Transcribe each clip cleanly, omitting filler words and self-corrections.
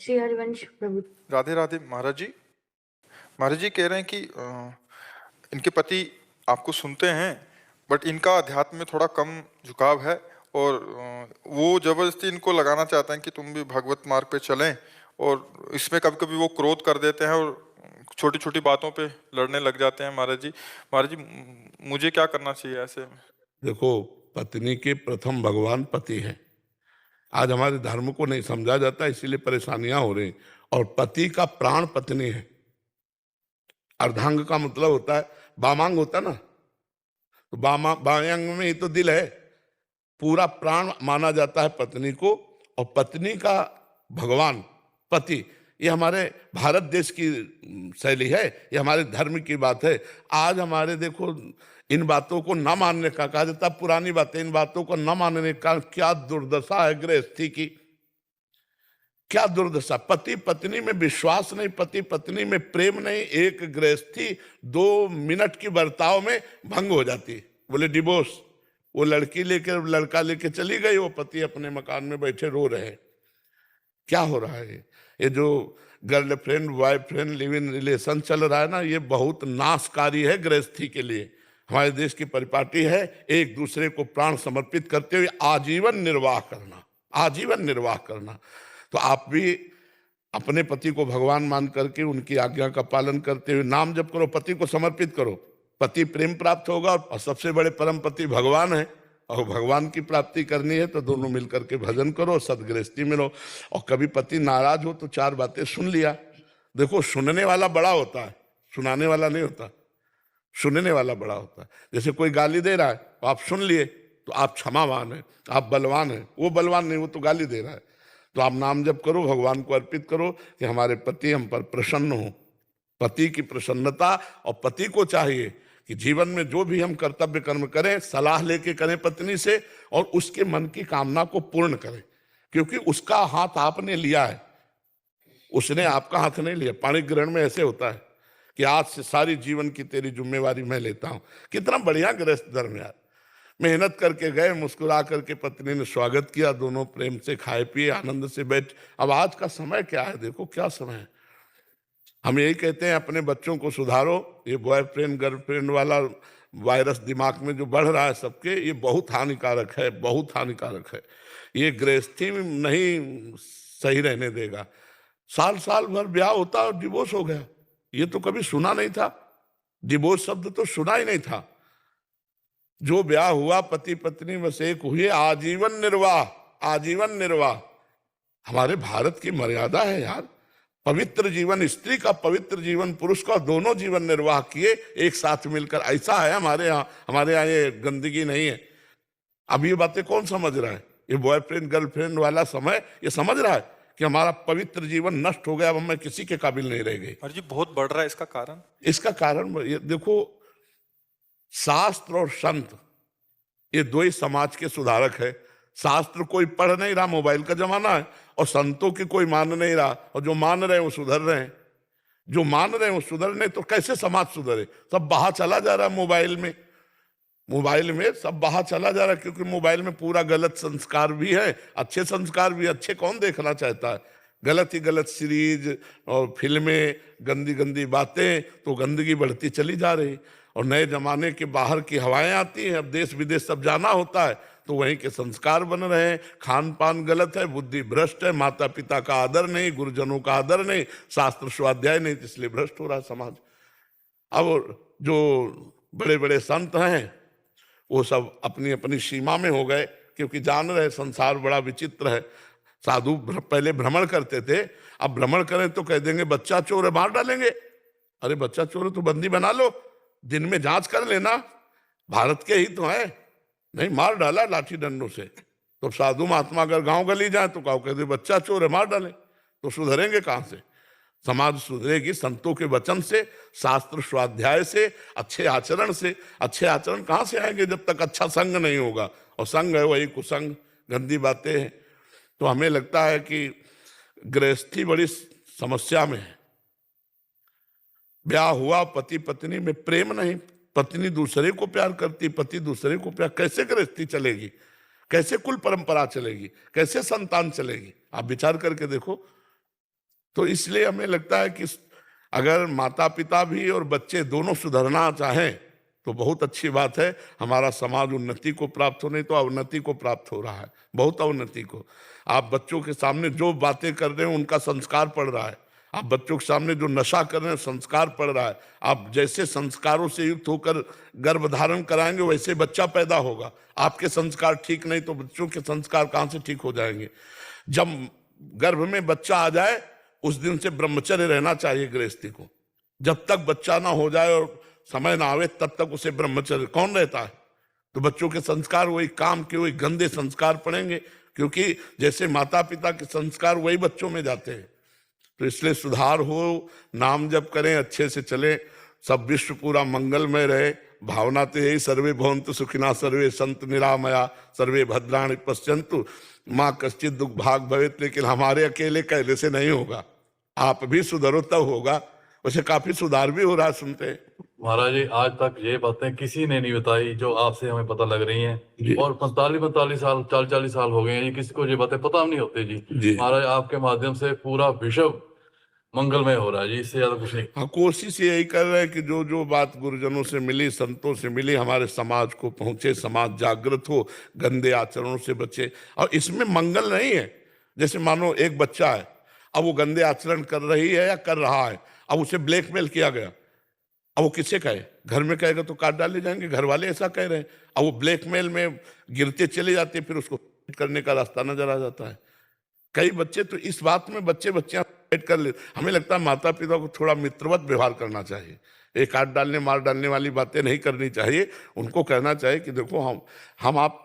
श्री हरिवंश प्रभु। राधे राधे महाराज जी। महाराज जी कह रहे हैं कि इनके पति आपको सुनते हैं, बट इनका अध्यात्म में थोड़ा कम झुकाव है और वो जबरदस्ती इनको लगाना चाहते हैं कि तुम भी भगवत मार्ग पे चलें, और इसमें कभी कभी वो क्रोध कर देते हैं और छोटी छोटी बातों पे लड़ने लग जाते हैं। महाराज जी मुझे क्या करना चाहिए ऐसे में? देखो, पत्नी के प्रथम भगवान पति हैं। आज हमारे धर्म को नहीं समझा जाता, इसीलिए परेशानियां हो रही। और पति का प्राण पत्नी है। अर्धांग का मतलब होता है, वामांग होता है ना, तो बायांग में ही तो दिल है। पूरा प्राण माना जाता है पत्नी को। और पत्नी का भगवान पति, ये हमारे भारत देश की शैली है, ये हमारे धर्म की बात है। आज हमारे देखो, इन बातों को न मानने का कहा जाता, पुरानी बातें, इन बातों को न मानने का क्या दुर्दशा है गृहस्थी की, क्या दुर्दशा। पति पत्नी में विश्वास नहीं, पति पत्नी में प्रेम नहीं, एक गृहस्थी 2 मिनट की बर्ताव में भंग हो जाती है। बोले डिवोर्स, वो लड़की लेकर लड़का लेके चली गई, वो पति अपने मकान में बैठे रो रहे हैं। क्या हो रहा है? ये जो girlfriend boyfriend live in relation चल रहा है ना, ये बहुत नाशकारी है गृहस्थी के लिए। हमारे देश की परिपाटी है एक दूसरे को प्राण समर्पित करते हुए आजीवन निर्वाह करना, आजीवन निर्वाह करना। तो आप भी अपने पति को भगवान मान करके उनकी आज्ञा का पालन करते हुए नाम जप करो, पति को समर्पित करो। पति प्रेम प्राप्त होगा, और सबसे बड़े परम पति भगवान है। और भगवान की प्राप्ति करनी है तो दोनों मिलकर के भजन करो, सदगृहस्थी में रहो। और कभी पति नाराज हो तो 4 बातें सुन लिया। देखो, सुनने वाला बड़ा होता है, सुनाने वाला नहीं होता। सुनने वाला बड़ा होता है। जैसे कोई गाली दे रहा है तो आप सुन लिए तो आप क्षमावान है, आप बलवान है। वो बलवान नहीं, वो तो गाली दे रहा है। तो आप नाम जप करो, भगवान को अर्पित करो कि हमारे पति हम पर प्रसन्न हो। पति की प्रसन्नता, और पति को चाहिए कि जीवन में जो भी हम कर्तव्य कर्म करें, सलाह लेके करें पत्नी से, और उसके मन की कामना को पूर्ण करें। क्योंकि उसका हाथ आपने लिया है, उसने आपका हाथ नहीं लिया। पाणी ग्रहण में ऐसे होता है कि आज से सारी जीवन की तेरी जिम्मेवारी मैं लेता हूं। कितना बढ़िया गृहस्थ धर्म यार। मेहनत करके गए, मुस्कुरा करके पत्नी ने स्वागत किया, दोनों प्रेम से खाए पिए, आनंद से बैठ। अब आज का समय क्या है, देखो क्या समय है। हम यही कहते हैं अपने बच्चों को सुधारो। ये बॉयफ्रेंड गर्लफ्रेंड वाला वायरस दिमाग में जो बढ़ रहा है सबके, ये बहुत हानिकारक है, बहुत हानिकारक है। ये गृहस्थी में नहीं सही रहने देगा। साल साल भर ब्याह होता और डिवोर्स हो गया, ये तो कभी सुना नहीं था। डिवोर्स शब्द तो सुना ही नहीं था। जो ब्याह हुआ, पति पत्नी बस एक हुए, आजीवन निर्वाह, आजीवन निर्वाह। हमारे भारत की मर्यादा है यार। पवित्र जीवन स्त्री का, पवित्र जीवन पुरुष का, दोनों जीवन निर्वाह किए एक साथ मिलकर। ऐसा है हमारे यहाँ। हमारे यहाँ ये गंदगी नहीं है। अब ये बातें कौन समझ रहा है? ये बॉयफ्रेंड गर्लफ्रेंड वाला समय ये समझ रहा है कि हमारा पवित्र जीवन नष्ट हो गया, अब मैं किसी के काबिल नहीं रह गई। जी बहुत बढ़ रहा है, इसका कारण? इसका कारण ये देखो, शास्त्र और संत ये 2 ही समाज के सुधारक है। शास्त्र कोई पढ़ नहीं रहा, मोबाइल का जमाना है, और संतों की कोई मान नहीं रहा। और जो मान रहे हैं वो सुधर रहे हैं, जो मान रहे हैं वो सुधर नहीं। तो कैसे समाज सुधरे? सब बाहर चला जा रहा है मोबाइल में, मोबाइल में सब बाहर चला जा रहा है। क्योंकि मोबाइल में पूरा गलत संस्कार भी है, अच्छे संस्कार भी। अच्छे कौन देखना चाहता है? गलत ही गलत सीरीज और फिल्में, गंदी गंदी बातें, तो गंदगी बढ़ती चली जा रही। और नए जमाने के बाहर की हवाएं आती हैं। अब देश विदेश सब जाना होता है तो वहीं के संस्कार बन रहे हैं। खान पान गलत है, बुद्धि भ्रष्ट है, माता पिता का आदर नहीं, गुरुजनों का आदर नहीं, शास्त्र स्वाध्याय नहीं, इसलिए भ्रष्ट हो रहा है समाज। अब जो बड़े बड़े संत हैं वो सब अपनी अपनी सीमा में हो गए, क्योंकि जान रहे संसार बड़ा विचित्र है। साधु पहले भ्रमण करते थे, अब भ्रमण करें तो कह देंगे बच्चा चोर है, मार डालेंगे। अरे बच्चा चोर है तो बंदी बना लो, दिन में जांच कर लेना, भारत के ही तो है। नहीं, मार डाला लाठी डंडों से। तो साधु महात्मा अगर गांव गली जाए तो कहो कहते बच्चा चोर है, मार डालें। तो सुधरेंगे कहां से? समाज सुधरेगी संतों के वचन से, शास्त्र स्वाध्याय से, अच्छे आचरण से। अच्छे आचरण कहां से आएंगे जब तक अच्छा संग नहीं होगा? और संग है वही कुसंग, गंदी बातें हैं। तो हमें लगता है कि गृहस्थी बड़ी समस्या में है। ब्याह हुआ, पति पत्नी में प्रेम नहीं, पत्नी दूसरे को प्यार करती, पति दूसरे को प्यार। कैसे गृहस्थी चलेगी? कैसे कुल परंपरा चलेगी? कैसे संतान चलेगी? आप विचार करके देखो। तो इसलिए हमें लगता है कि अगर माता पिता भी और बच्चे दोनों सुधरना चाहें तो बहुत अच्छी बात है। हमारा समाज उन्नति को प्राप्त हो, नहीं तो अवनति को प्राप्त हो रहा है, बहुत अवनति को। आप बच्चों के सामने जो बातें कर रहे हैं उनका संस्कार पड़ रहा है, आप बच्चों के सामने जो नशा कर रहे हैं संस्कार पड़ रहा है। आप जैसे संस्कारों से युक्त होकर गर्भ धारण कराएंगे वैसे बच्चा पैदा होगा। आपके संस्कार ठीक नहीं तो बच्चों के संस्कार कहाँ से ठीक हो जाएंगे। जब गर्भ में बच्चा आ जाए उस दिन से ब्रह्मचर्य रहना चाहिए गृहस्थी को। जब तक बच्चा ना हो जाए और समय ना आवे तब तक उसे ब्रह्मचर्य कौन रहता है। तो बच्चों के संस्कार वही काम के वही गंदे संस्कार पड़ेंगे, क्योंकि जैसे माता पिता के संस्कार वही बच्चों में जाते हैं। तो इसलिए सुधार हो, नाम जप करें, अच्छे से चले, सब विश्व पूरा मंगलमय रहे। भावना तो यही, सर्वे भवन्तु सुखिनः सर्वे सन्तु निरामया सर्वे भद्राणि पश्यन्तु माँ कश्चित् दुख भाग भवेत। लेकिन हमारे अकेले कहने से नहीं होगा, आप भी सुधरो तब होगा। वैसे काफी सुधार भी हो रहा है, सुनते हैं। महाराज जी, आज तक ये बातें किसी ने नहीं बताई जो आपसे हमें पता लग रही जी। हैं, और 45 साल 40 साल हो गए हैं, ये किसी को ये बातें पता नहीं होती जी। जी। महाराज आपके माध्यम से पूरा विश्व मंगलमय हो रहा है जी, इससे ज्यादा कुछ नहीं। हाँ, कोशिश यही कर रहे हैं कि जो जो बात गुरुजनों से मिली, संतों से मिली, हमारे समाज को पहुंचे, समाज जागृत हो, गंदे आचरणों से बचे। और इसमें मंगल नहीं है। जैसे मानो एक बच्चा है, अब वो गंदे आचरण कर रही है या कर रहा है, अब उसे ब्लैकमेल किया गया, अब वो किसे कहे, घर में कहेगा तो काट डाले जाएंगे, घर वाले ऐसा कह रहे हैं, अब वो ब्लैकमेल में गिरते चले जाते हैं, फिर उसको करने का रास्ता नजर आ जाता है। कई बच्चे तो इस बात में बच्चियां कर ले। हमें लगता है माता पिता को थोड़ा मित्रवत व्यवहार करना चाहिए, एक काट डालने मार डालने वाली बातें नहीं करनी चाहिए। उनको कहना चाहिए कि देखो हम आप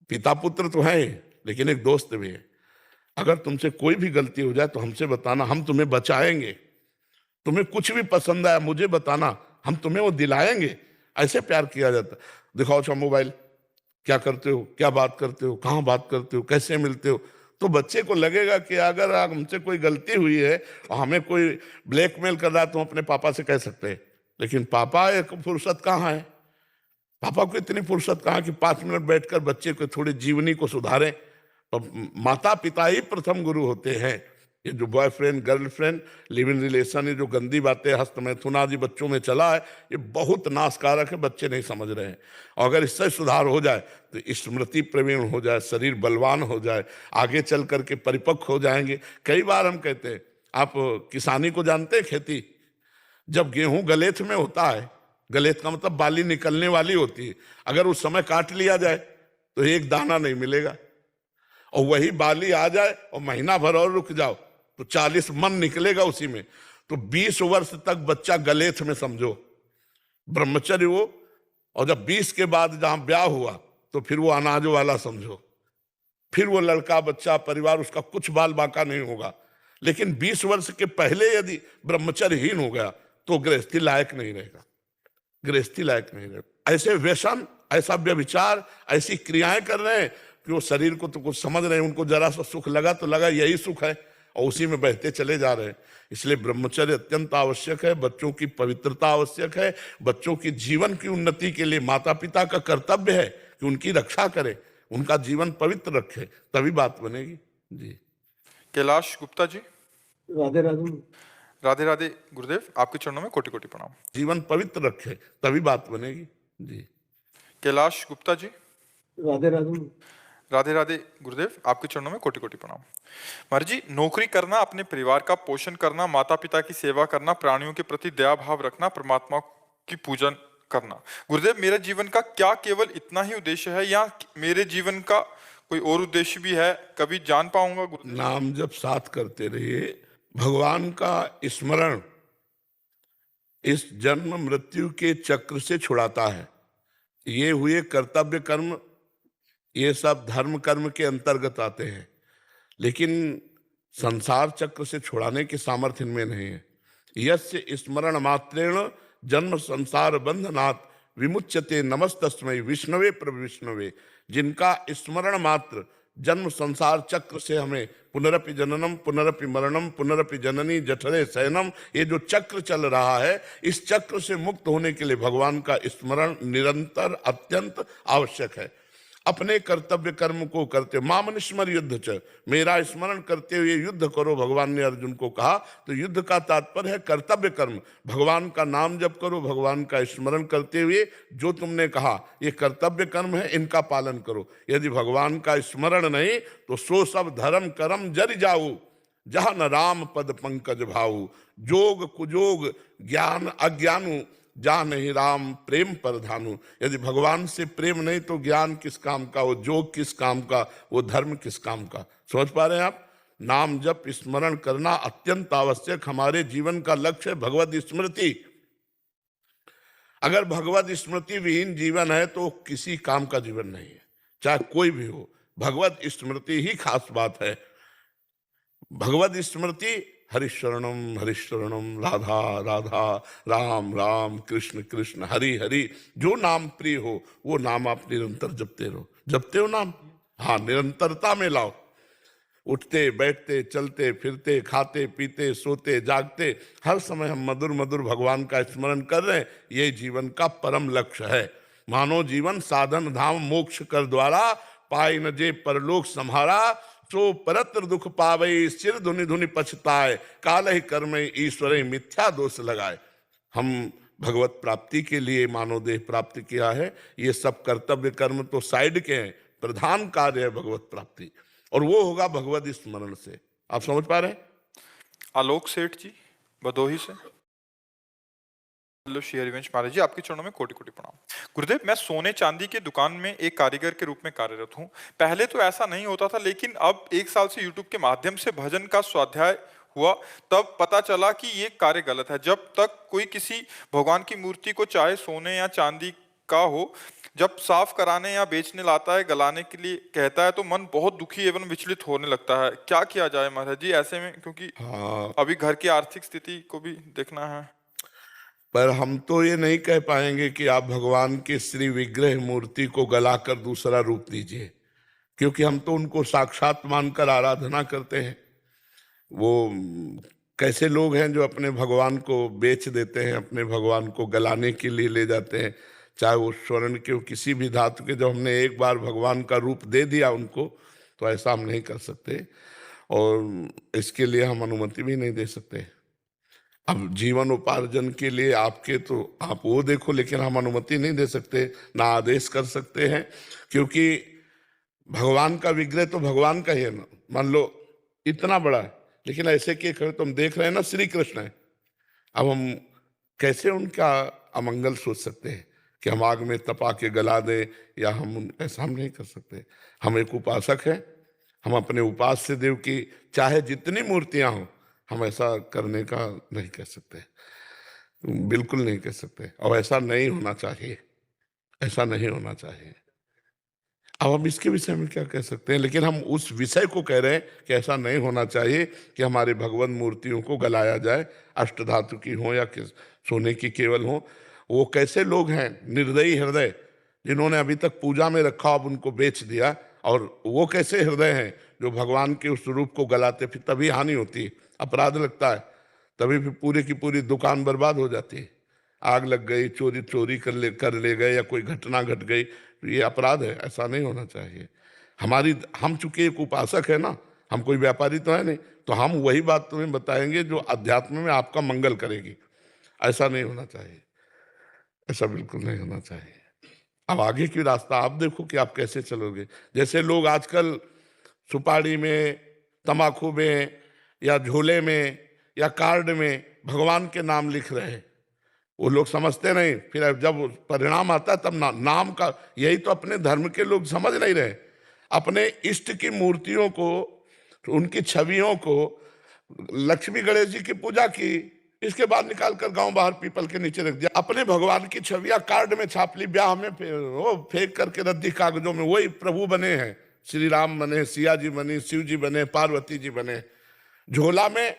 पिता पुत्र तो हैं लेकिन एक दोस्त भी है। अगर तुमसे कोई भी गलती हो जाए तो हमसे बताना, हम तुम्हें बचाएंगे। तुम्हें कुछ भी पसंद आया मुझे बताना, हम तुम्हें वो दिलाएंगे। ऐसे प्यार किया जाता। दिखाओ अच्छा मोबाइल, क्या करते हो, क्या बात करते हो, कहाँ बात करते हो, कैसे मिलते हो। तो बच्चे को लगेगा कि अगर हमसे कोई गलती हुई है और हमें कोई ब्लैकमेल कर रहा है तो हम अपने पापा से कह सकते हैं। लेकिन पापा एक फुर्सत कहाँ है, पापा को इतनी फुर्सत कहाँ कि 5 मिनट बैठकर बच्चे को थोड़ी जीवनी को सुधारें। तो माता पिता ही प्रथम गुरु होते हैं। ये जो boyfriend girlfriend live in relation, ये जो गंदी बातें हस्त मैथुन आदि बच्चों में चला है, ये बहुत नाशकारक है, बच्चे नहीं समझ रहे हैं। और अगर इससे सुधार हो जाए तो स्मृति प्रवीण हो जाए, शरीर बलवान हो जाए, आगे चल करके परिपक्व हो जाएंगे। कई बार हम कहते हैं, आप किसानी को जानते हैं, खेती, जब गेहूं गलेथ में होता है, गलेथ का मतलब बाली निकलने वाली होती है, अगर उस समय काट लिया जाए तो एक दाना नहीं मिलेगा। और वही बाली आ जाए और महीना भर और रुक जाओ तो 40 मन निकलेगा उसी में। तो 20 वर्ष तक बच्चा गलेथ में समझो, ब्रह्मचर्य वो। और जब 20 के बाद जहां ब्याह हुआ तो फिर वो अनाज वाला समझो। फिर वो लड़का बच्चा परिवार उसका कुछ बाल बाका नहीं होगा। लेकिन 20 वर्ष के पहले यदि ब्रह्मचर्यहीन हो गया तो गृहस्थी लायक नहीं रहेगा, गृहस्थी लायक नहीं रहेगा। ऐसे व्यसन, ऐसा व्यभिचार, ऐसी क्रियाएं कर रहे हैं कि वो शरीर को तो कुछ समझ रहे हैं, उनको जरा सा सुख लगा तो लगा यही सुख है, और उसी में बहते चले जा रहे हैं। इसलिए ब्रह्मचर्य अत्यंत आवश्यक है, बच्चों की पवित्रता आवश्यक है। बच्चों की जीवन की उन्नति के लिए माता पिता का कर्तव्य है कि उनकी रक्षा करें, उनका जीवन पवित्र रखे, तभी बात बनेगी जी। कैलाश गुप्ता जी। राधे राधे। राधे राधे गुरुदेव, आपके चरणों में कोटि कोटि प्रणाम। जीवन पवित्र रखे तभी बात बनेगी जी। कैलाश गुप्ता जी। राधे राधे। राधे राधे गुरुदेव, आपके चरणों में कोटि कोटि प्रणाम। महाराज जी, नौकरी करना, अपने परिवार का पोषण करना, माता पिता की सेवा करना, प्राणियों के प्रति दया भाव रखना, परमात्मा की पूजन करना, गुरुदेव मेरे जीवन का क्या केवल इतना ही उद्देश्य है या मेरे जीवन का कोई और उद्देश्य भी है, कभी जान पाऊंगा गुरुदेव? नाम जब साथ करते रहिए, भगवान का स्मरण इस जन्म मृत्यु के चक्र से छुड़ाता है। ये हुए कर्तव्य कर्म, ये सब धर्म कर्म के अंतर्गत आते हैं, लेकिन संसार चक्र से छुड़ाने की सामर्थ्य इनमें नहीं है। यस्य स्मरण मात्रेण जन्म संसार बंधनात् विमुच्यते नमस्तस्मै विष्णवे प्रभु विष्णवे। जिनका स्मरण मात्र जन्म संसार चक्र से हमें पुनरपि जननम पुनरपि मरणम पुनरपि जननी जठरे शयनम, ये जो चक्र चल रहा है, इस चक्र से मुक्त होने के लिए भगवान का स्मरण निरंतर अत्यंत आवश्यक है। अपने कर्तव्य कर्म को करते, माम स्मर युद्ध च, मेरा स्मरण करते हुए युद्ध करो, भगवान ने अर्जुन को कहा। तो युद्ध का तात्पर्य है कर्तव्य कर्म, भगवान का नाम जप करो, भगवान का स्मरण करते हुए जो तुमने कहा ये कर्तव्य कर्म है, इनका पालन करो। यदि भगवान का स्मरण नहीं तो सो सब धर्म कर्म जरि जाऊ, जहाँ न राम पद पंकज भाऊ, जोग कुजोग ज्ञान अज्ञानु, जा नहीं राम प्रेम परधानु। यदि भगवान से प्रेम नहीं तो ज्ञान किस काम का, वो जोग किस काम का, वो धर्म किस काम का। समझ पा रहे हैं आप? नाम जप स्मरण करना अत्यंत आवश्यक, हमारे जीवन का लक्ष्य है भगवत स्मृति। अगर भगवत स्मृति विहीन जीवन है तो किसी काम का जीवन नहीं है, चाहे कोई भी हो। भगवत स्मृति ही खास बात है। भगवत स्मृति हरिशरणम राधा राधा, राम राम कृष्ण कृष्ण हरि हरि, जो नाम प्रिय हो वो नाम आप निरंतर जपते रहो। जपते हो नाम? हाँ, निरंतरता में लाओ। उठते बैठते चलते फिरते खाते पीते सोते जागते हर समय हम मधुर मधुर भगवान का स्मरण कर रहे हैं, ये जीवन का परम लक्ष्य है। मानव जीवन साधन धाम मोक्ष कर द्वारा, पाई न जे परलोक सम्हारा, सो परत्र दुख पावे सिर धुनि धुनि पछताए, काल ही कर्म ईश्वर मिथ्या दोष लगाए। हम भगवत प्राप्ति के लिए मानव देह प्राप्त किया है, ये सब कर्तव्य कर्म तो साइड के हैं, प्रधान कार्य है भगवत प्राप्ति, और वो होगा भगवत स्मरण से। आप समझ पा रहे हैं? आलोक सेठ जी भदोही से। हेलो श्री हरिवंश महाराज जी, आपके चरणों में कोटि कोटि प्रणाम। गुरुदेव, मैं सोने चांदी के दुकान में एक कारीगर के रूप में कार्यरत हूँ। पहले तो ऐसा नहीं होता था, लेकिन अब 1 साल से यूट्यूब के माध्यम से भजन का स्वाध्याय हुआ, तब पता चला कि ये कार्य गलत है। जब तक कोई किसी भगवान की मूर्ति को चाहे सोने या चांदी का हो, जब साफ कराने या बेचने लाता है, गलाने के लिए कहता है, तो मन बहुत दुखी एवं विचलित होने लगता है। क्या किया जाए महाराज जी ऐसे में, क्योंकि अभी घर की आर्थिक स्थिति को भी देखना है। पर हम तो ये नहीं कह पाएंगे कि आप भगवान के श्री विग्रह मूर्ति को गलाकर दूसरा रूप दीजिए, क्योंकि हम तो उनको साक्षात मानकर आराधना करते हैं। वो कैसे लोग हैं जो अपने भगवान को बेच देते हैं, अपने भगवान को गलाने के लिए ले जाते हैं, चाहे वो स्वर्ण के हो, किसी भी धातु के। जब हमने एक बार भगवान का रूप दे दिया उनको, तो ऐसा हम नहीं कर सकते, और इसके लिए हम अनुमति भी नहीं दे सकते। अब जीवन उपार्जन के लिए आपके, तो आप वो देखो, लेकिन हम अनुमति नहीं दे सकते, ना आदेश कर सकते हैं, क्योंकि भगवान का विग्रह तो भगवान का ही है ना। मान लो इतना बड़ा है, लेकिन ऐसे के खड़े तुम देख रहे हैं ना, श्री कृष्ण है। अब हम कैसे उनका अमंगल सोच सकते हैं कि हम आग में तपा के गला दें, या हम ऐसा हम नहीं कर सकते। हम एक उपासक हैं, हम अपने उपास्य देव की चाहे जितनी मूर्तियां हों, हम ऐसा करने का नहीं कह सकते, बिल्कुल नहीं कह सकते, और ऐसा नहीं होना चाहिए, ऐसा नहीं होना चाहिए। अब हम इसके विषय में क्या कह सकते हैं, लेकिन हम उस विषय को कह रहे हैं कि ऐसा नहीं होना चाहिए कि हमारे भगवान मूर्तियों को गलाया जाए, अष्टधातु की हो या सोने की केवल हो। वो कैसे लोग हैं निर्दयी हृदय, जिन्होंने अभी तक पूजा में रखा, अब उनको बेच दिया। और वो कैसे हृदय हैं जो भगवान के उस रूप को गलाते, फिर तभी हानि होती है, अपराध लगता है, तभी फिर पूरी की पूरी दुकान बर्बाद हो जाती है। आग लग गई, चोरी कर ले गए, या कोई घटना घट गई, ये अपराध है, ऐसा नहीं होना चाहिए। हम चूंकि एक उपासक है ना, हम कोई व्यापारी तो है नहीं, तो हम वही बात तुम्हें बताएंगे जो अध्यात्म में आपका मंगल करेगी। ऐसा नहीं होना चाहिए, ऐसा बिल्कुल नहीं होना चाहिए। अब आगे की रास्ता आप देखो कि आप कैसे चलोगे। जैसे लोग आजकल सुपारी में, तम्बाकू में, या झोले में, या कार्ड में भगवान के नाम लिख रहे हैं, वो लोग समझते नहीं, फिर जब परिणाम आता है तब नाम का, यही तो अपने धर्म के लोग समझ नहीं रहे। अपने इष्ट की मूर्तियों को, उनकी छवियों को, लक्ष्मी गणेश जी की पूजा की, इसके बाद निकाल कर गांव बाहर पीपल के नीचे रख दिया। अपने भगवान की छवियां कार्ड में छाप ली, ब्याह में वो फेंक करके रद्दी कागजों में वही प्रभु बने हैं, श्री राम बने, सिया जी बने, शिव जी बने, पार्वती जी बने। झोला में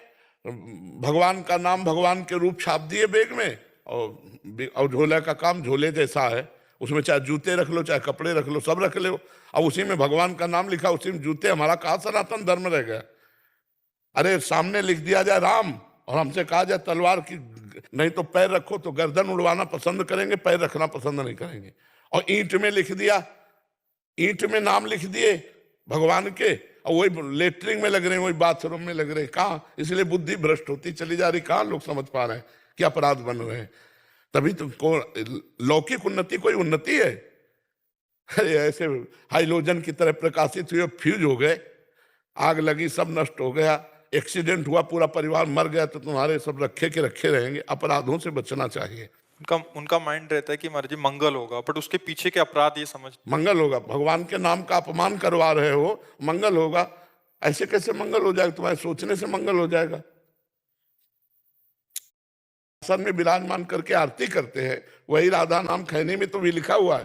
भगवान का नाम, भगवान के रूप छाप दिए बैग में, और झोले का काम झोले जैसा है, उसमें चाहे जूते रख लो, चाहे कपड़े रख लो, सब रख लो, और उसी में भगवान का नाम लिखा, उसी में जूते। हमारा कहाँ सनातन धर्म रह गया? अरे सामने लिख दिया जाए राम, और हमसे कहा जाए तलवार की नहीं तो पैर रखो, तो गर्दन उड़वाना पसंद करेंगे, पैर रखना पसंद नहीं करेंगे। और ईंट में लिख दिया ईंट में नाम लिख दिए भगवान के और वही लेटरिंग में लग रहे हैं, वही बाथरूम में लग रहे हैं। कहाँ? इसलिए बुद्धि भ्रष्ट होती चली जा रही। कहाँ लोग समझ पा रहे हैं कि अपराध बन रहे हैं? तभी तुमको लौकिक उन्नति कोई उन्नति है? अरे ऐसे हाइलोजन की तरह प्रकाशित हुए, फ्यूज हो गए, आग लगी, सब नष्ट हो गया, एक्सीडेंट हुआ, पूरा परिवार मर गया, तो तुम्हारे सब रखे के रखे रहेंगे। अपराधों से बचना चाहिए। उनका माइंड रहता है कि महाराज जी मंगल होगा, बट उसके पीछे के अपराध ये समझ। मंगल होगा, भगवान के नाम का अपमान करवा रहे हो, मंगल होगा। ऐसे कैसे मंगल हो जाएगा? तुम्हारे सोचने से मंगल हो जाएगा। आसन में विराजमान करके आरती करते हैं, वही राधा नाम खैनी में तो भी लिखा हुआ है,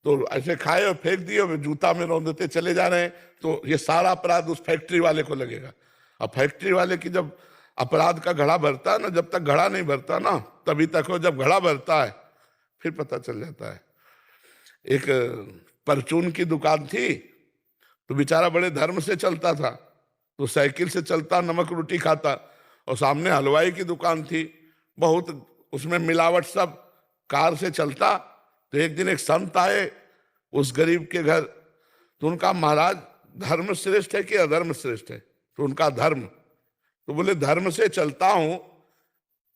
तो ऐसे खाए और फेंक दिए और जूता में रौंद देते चले जा रहे हैं, तो ये सारा अपराध उस फैक्ट्री वाले को लगेगा। अब फैक्ट्री वाले की जब अपराध का घड़ा भरता है ना, जब तक घड़ा नहीं भरता ना तभी तक हो, जब घड़ा भरता है फिर पता चल जाता है। एक परचून की दुकान थी, तो बेचारा बड़े धर्म से चलता था, तो साइकिल से चलता, नमक रोटी खाता, और सामने हलवाई की दुकान थी, बहुत उसमें मिलावट, सब कार से चलता। तो एक दिन एक संत आए उस गरीब के घर, तो उनका महाराज धर्म श्रेष्ठ है कि अधर्म श्रेष्ठ है? तो उनका धर्म। तो बोले धर्म से चलता हूं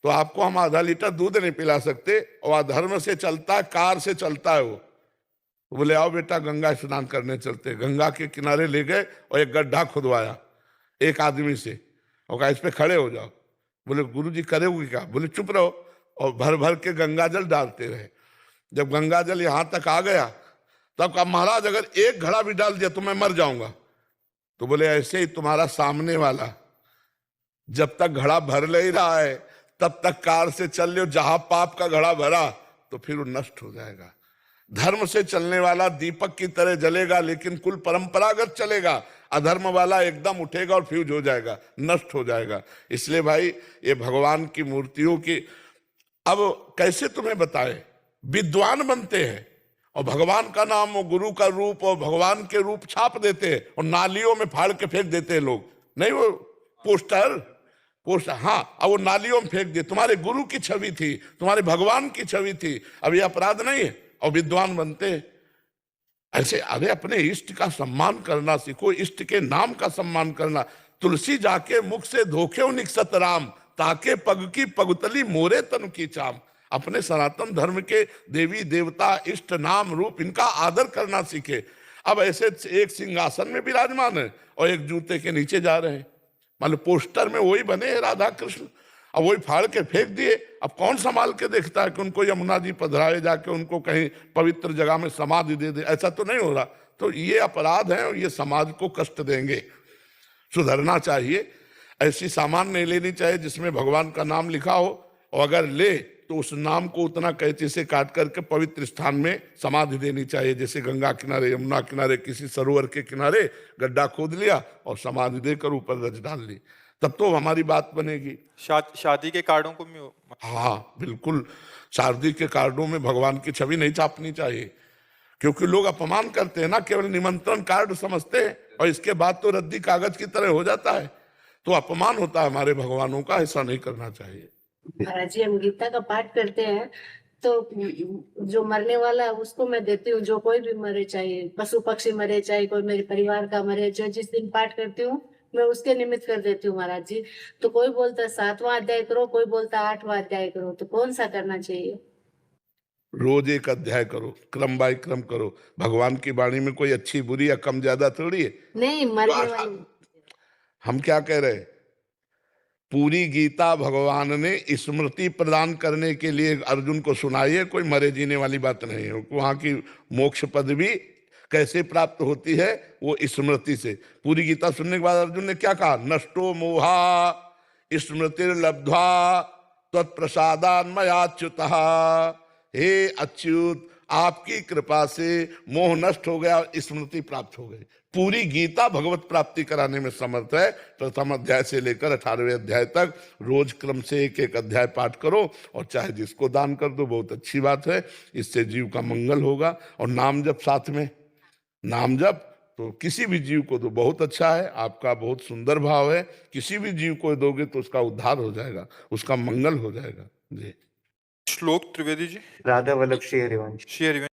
तो आपको हम आधा लीटर दूध नहीं पिला सकते, और अधर्म से चलता, कार से चलता है वो। तो बोले आओ बेटा गंगा स्नान करने चलते। गंगा के किनारे ले गए और एक गड्ढा खुदवाया एक आदमी से, और कहा इस पे खड़े हो जाओ। बोले गुरुजी करोगे क्या? बोले चुप रहो, और भर भर के गंगा जल डालते रहे। जब गंगा जल यहां तक आ गया तब कहा महाराज अगर एक घड़ा भी डाल दिया तो मैं मर जाऊंगा। तो बोले ऐसे ही तुम्हारा सामने वाला जब तक घड़ा भर नहीं रहा है तब तक कार से चल लो, जहां पाप का घड़ा भरा तो फिर वो नष्ट हो जाएगा। धर्म से चलने वाला दीपक की तरह जलेगा, लेकिन कुल परंपरागत चलेगा। अधर्म वाला एकदम उठेगा और फ्यूज हो जाएगा, नष्ट हो जाएगा। इसलिए भाई ये भगवान की मूर्तियों की, अब कैसे तुम्हें बताए, विद्वान बनते हैं और भगवान का नाम और गुरु का रूप और भगवान के रूप छाप देते हैं और नालियों में फाड़ के फेंक देते हैं लोग। नहीं वो पोस्टर, हाँ, अब वो नालियों में फेंक दिए। तुम्हारे गुरु की छवि थी, तुम्हारे भगवान की छवि थी, अब ये अपराध नहीं है? और विद्वान बनते हैं ऐसे। अरे अपने इष्ट का सम्मान करना सीखो, इष्ट के नाम का सम्मान करना। तुलसी जाके मुख से धोखे निकसत राम, ताके पग की पगतली मोरे तन की चाम। अपने सनातन धर्म के देवी देवता, इष्ट, नाम, रूप, इनका आदर करना सीखे। अब ऐसे एक सिंहासन में विराजमान है और एक जूते के नीचे जा रहे हैं, मतलब पोस्टर में वही बने हैं राधा कृष्ण, अब वही फाड़ के फेंक दिए। अब कौन संभाल के देखता है कि उनको यमुना जी पधराए, जाके उनको कहीं पवित्र जगह में समाधि दे दे? ऐसा तो नहीं हो रहा। तो ये अपराध है और ये समाज को कष्ट देंगे, सुधरना चाहिए। ऐसी सामान नहीं लेनी चाहिए जिसमें भगवान का नाम लिखा हो, और अगर ले तो उस नाम को उतना कैंची से काट करके पवित्र स्थान में समाधि देनी चाहिए। जैसे गंगा किनारे, यमुना किनारे, किसी सरोवर के किनारे गड्ढा खोद लिया और समाधि देकर ऊपर रच डाल ली, तब तो हमारी बात बनेगी। शादी के कार्डों को भी, हाँ बिल्कुल, शादी के कार्डों में भगवान की छवि नहीं छापनी चाहिए, क्योंकि लोग अपमान करते हैं ना, केवल निमंत्रण कार्ड समझते हैं और इसके बाद तो रद्दी कागज की तरह हो जाता है, तो अपमान होता है हमारे भगवानों का। ऐसा नहीं करना चाहिए। महाराज जी हम गीता का पाठ करते हैं तो जो मरने वाला है उसको मैं देती हूँ, जो कोई भी मरे, चाहे पशु पक्षी मरे, चाहे कोई मेरे परिवार का मरे, जो जिस दिन पाठ करती हूँ मैं उसके निमित्त कर देती हूँ महाराज जी। तो कोई बोलता है 7वां अध्याय करो, कोई बोलता है 8वां अध्याय करो, तो कौन सा करना चाहिए? रोज एक अध्याय करो, क्रम बाय क्रम करो। भगवान की वाणी में कोई अच्छी बुरी या कम ज्यादा थोड़ी है। नहीं, मरने वाली। हम क्या कह रहे हैं, पूरी गीता भगवान ने स्मृति प्रदान करने के लिए अर्जुन को सुनाई है, कोई मरे जीने वाली बात नहीं है। वहां की मोक्ष पदवी कैसे प्राप्त होती है? वो स्मृति से। पूरी गीता सुनने के बाद अर्जुन ने क्या कहा? नष्टो मोहा स्मृतिर्लब्ध्वा त्वत्प्रसादान्मयाच्युतः। हे अच्युत, आपकी कृपा से मोह नष्ट हो गया, स्मृति प्राप्त हो गई। पूरी गीता भगवत प्राप्ति कराने में समर्थ है। प्रथम अध्याय से लेकर 18वें अध्याय तक रोज क्रम से एक एक अध्याय पाठ करो, और चाहे जिसको दान कर दो, बहुत अच्छी बात है। इससे जीव का मंगल होगा। और नाम जप साथ में, नाम जप तो किसी भी जीव को दो, बहुत अच्छा है। आपका बहुत सुंदर भाव है, किसी भी जीव को दोगे तो उसका उद्धार हो जाएगा, उसका मंगल हो जाएगा। जी। श्लोक त्रिवेदी जी, राधा वल्लभ श्री हरिवंश। श्री हरिवंश।